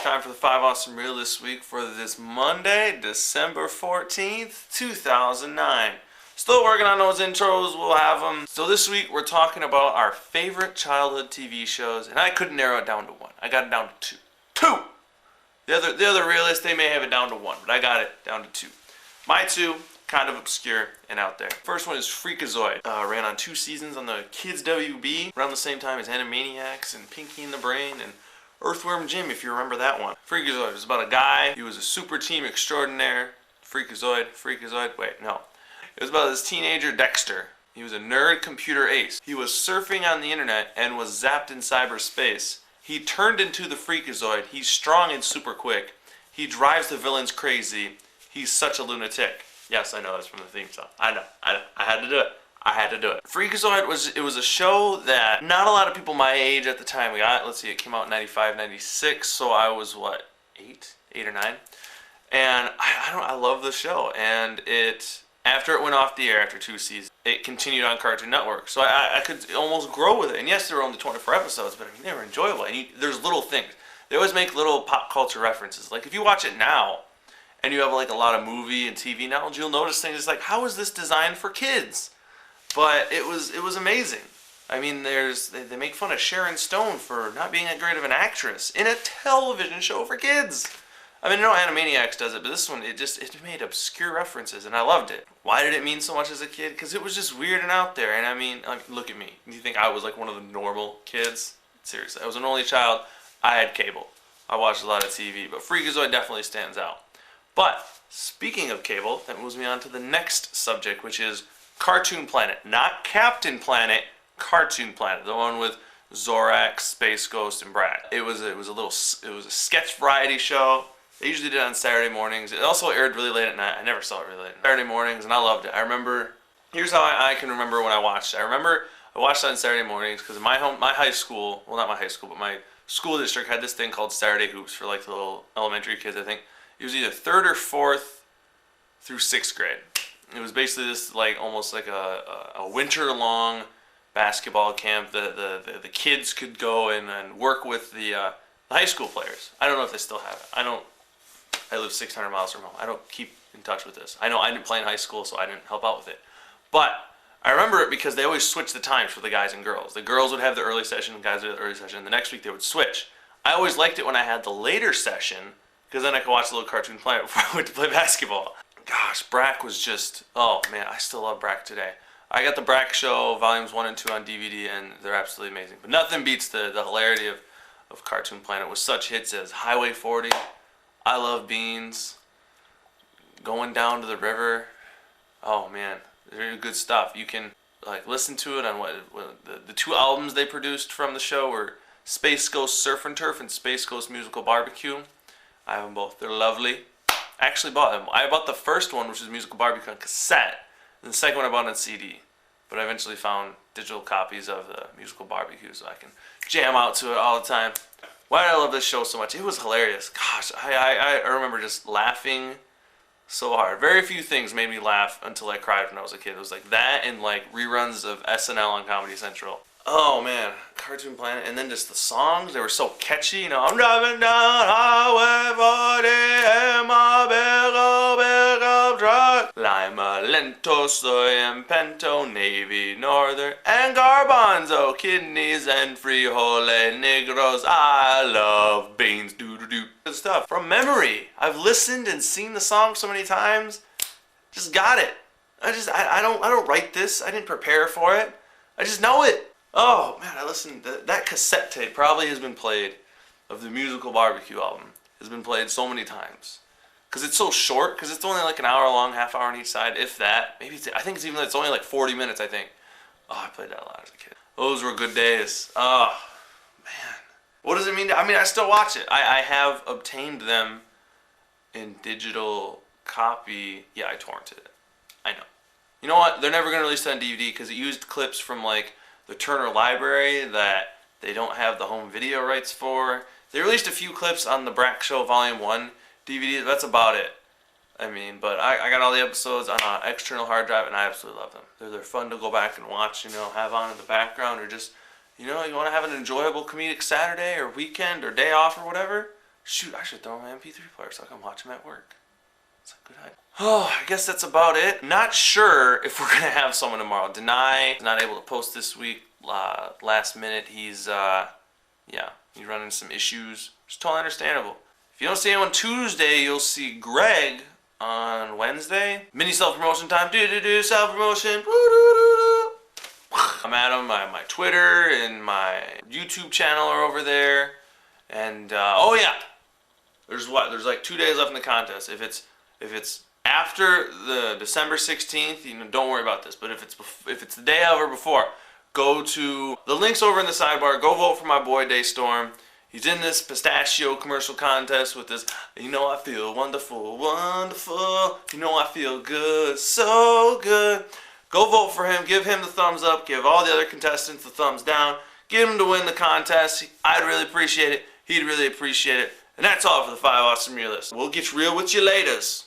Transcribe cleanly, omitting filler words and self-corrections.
Time for the 5 Awesome Reel this week for this Monday, December 14th, 2009. Still working on those intros, we'll have them. So this week we're talking about our favorite childhood TV shows, and I couldn't narrow it down to one. I got it down to two. Two! The other realists, they may have it down to one, but I got it down to two. My two, kind of obscure and out there. First one is Freakazoid. Ran on 2 seasons on the Kids WB, around the same time as Animaniacs and Pinky and the Brain and Earthworm Jim, if you remember that one. Freakazoid was about a guy. He was a super team extraordinaire. Freakazoid, wait, no. It was about this teenager, Dexter. He was a nerd computer ace. He was surfing on the internet and was zapped in cyberspace. He turned into the Freakazoid. He's strong and super quick. He drives the villains crazy. He's such a lunatic. Yes, I know that's from the theme song. I know. I had to do it. Freakazoid was a show that not a lot of people my age at the time we got. Let's see, it came out in 95, 96, so I was what, 8 or 9? And I love the show. And after it went off the air after 2 seasons, it continued on Cartoon Network. So I could almost grow with it. And yes, there were only 24 episodes, but I mean, they were enjoyable. And there's little things. They always make little pop culture references. Like if you watch it now, and you have like a lot of movie and TV knowledge, you'll notice things like, how is this designed for kids? But it was amazing. I mean, they make fun of Sharon Stone for not being that great of an actress in a television show for kids. I mean, I know Animaniacs does it, but this one, it made obscure references, and I loved it. Why did it mean so much as a kid? Because it was just weird and out there. And I mean, look at me. You think I was like one of the normal kids? Seriously, I was an only child. I had cable. I watched a lot of TV, but Freakazoid definitely stands out. But speaking of cable, that moves me on to the next subject, which is Cartoon Planet. Not Captain Planet, Cartoon Planet. The one with Zorak, Space Ghost, and Brat. It was a sketch variety show. They usually did it on Saturday mornings. It also aired really late at night. I never saw it really late. Saturday mornings, and I loved it. I remember, here's how I can remember when I watched it. I remember I watched it on Saturday mornings because my high school, well not my high school, but my school district had this thing called Saturday Hoops for like the little elementary kids, I think. It was either 3rd or 4th through 6th grade. It was basically this like almost like a winter-long basketball camp. The kids could go and work with the high school players. I don't know if they still have it. I live 600 miles from home. I don't keep in touch with this. I know I didn't play in high school, so I didn't help out with it. But I remember it because they always switched the times for the guys and girls. The girls would have the early session, the guys would have the early session, and the next week they would switch. I always liked it when I had the later session because then I could watch the little Cartoon Planet before I went to play basketball. Gosh, Brack was just, oh man, I still love Brack today. I got the Brack Show volumes 1 and 2 on DVD, and they're absolutely amazing. But nothing beats the hilarity of Cartoon Planet with such hits as Highway 40, I Love Beans, Going Down to the River. Oh man, very good stuff. You can like listen to it on the 2 albums they produced from the show were Space Ghost Surf and Turf and Space Ghost Musical Barbecue. I have them both. They're lovely. I actually bought them. I bought the first one, which is Musical Barbecue, on cassette, and the second one I bought on CD. But I eventually found digital copies of the Musical Barbecue so I can jam out to it all the time. Why did I love this show so much? It was hilarious. Gosh, I remember just laughing so hard. Very few things made me laugh until I cried when I was a kid. It was like that and like reruns of SNL on Comedy Central. Oh man, Cartoon Planet, and then just the songs, they were so catchy, you know, I'm driving down Highway 40 in my big old truck. Lima, Lento, Soy, and Pinto, Navy, Northern, and Garbanzo, kidneys, and frijole negros. I love beans, doo-doo-doo. Good stuff. From memory, I've listened and seen the song so many times, just got it. I don't write this, I didn't prepare for it, I just know it. Oh man, I listened, that cassette tape probably has been played, of the Musical Barbecue album, has been played so many times. Because it's so short, because it's only like an hour long, half hour on each side, if that. Maybe I think it's only like 40 minutes, I think. Oh, I played that a lot as a kid. Those were good days. Oh, man. What does it mean? I still watch it. I have obtained them in digital copy. Yeah, I torrented it. I know. You know what? They're never going to release it on DVD because it used clips from like the Turner Library that they don't have the home video rights for. They released a few clips on the Brack Show Volume 1 DVD. That's about it. I mean, but I got all the episodes on an external hard drive, and I absolutely love them. They're fun to go back and watch, you know, have on in the background, or just, you know, you want to have an enjoyable comedic Saturday or weekend or day off or whatever, Shoot, I should throw my MP3 player so I can watch him at work. That's a good idea. Oh, I guess that's about it. Not sure if we're gonna have someone tomorrow. Denai is not able to post this week. Last minute, he's running some issues. It's totally understandable. If you don't see him on Tuesday, you'll see Greg on Wednesday. Mini self-promotion time. Self-promotion. I'm at him. My Twitter and my YouTube channel are over there. And oh yeah, there's like 2 days left in the contest. If it's after the December 16th, don't worry about this. But if it's the day of or before, go to the links over in the sidebar. Go vote for my boy Daystorm. He's in this pistachio commercial contest with this. I feel wonderful, wonderful. I feel good, so good. Go vote for him. Give him the thumbs up. Give all the other contestants the thumbs down. Get him to win the contest. I'd really appreciate it. He'd really appreciate it. And that's all for the 5 Awesome Realists. We'll get real with you laters.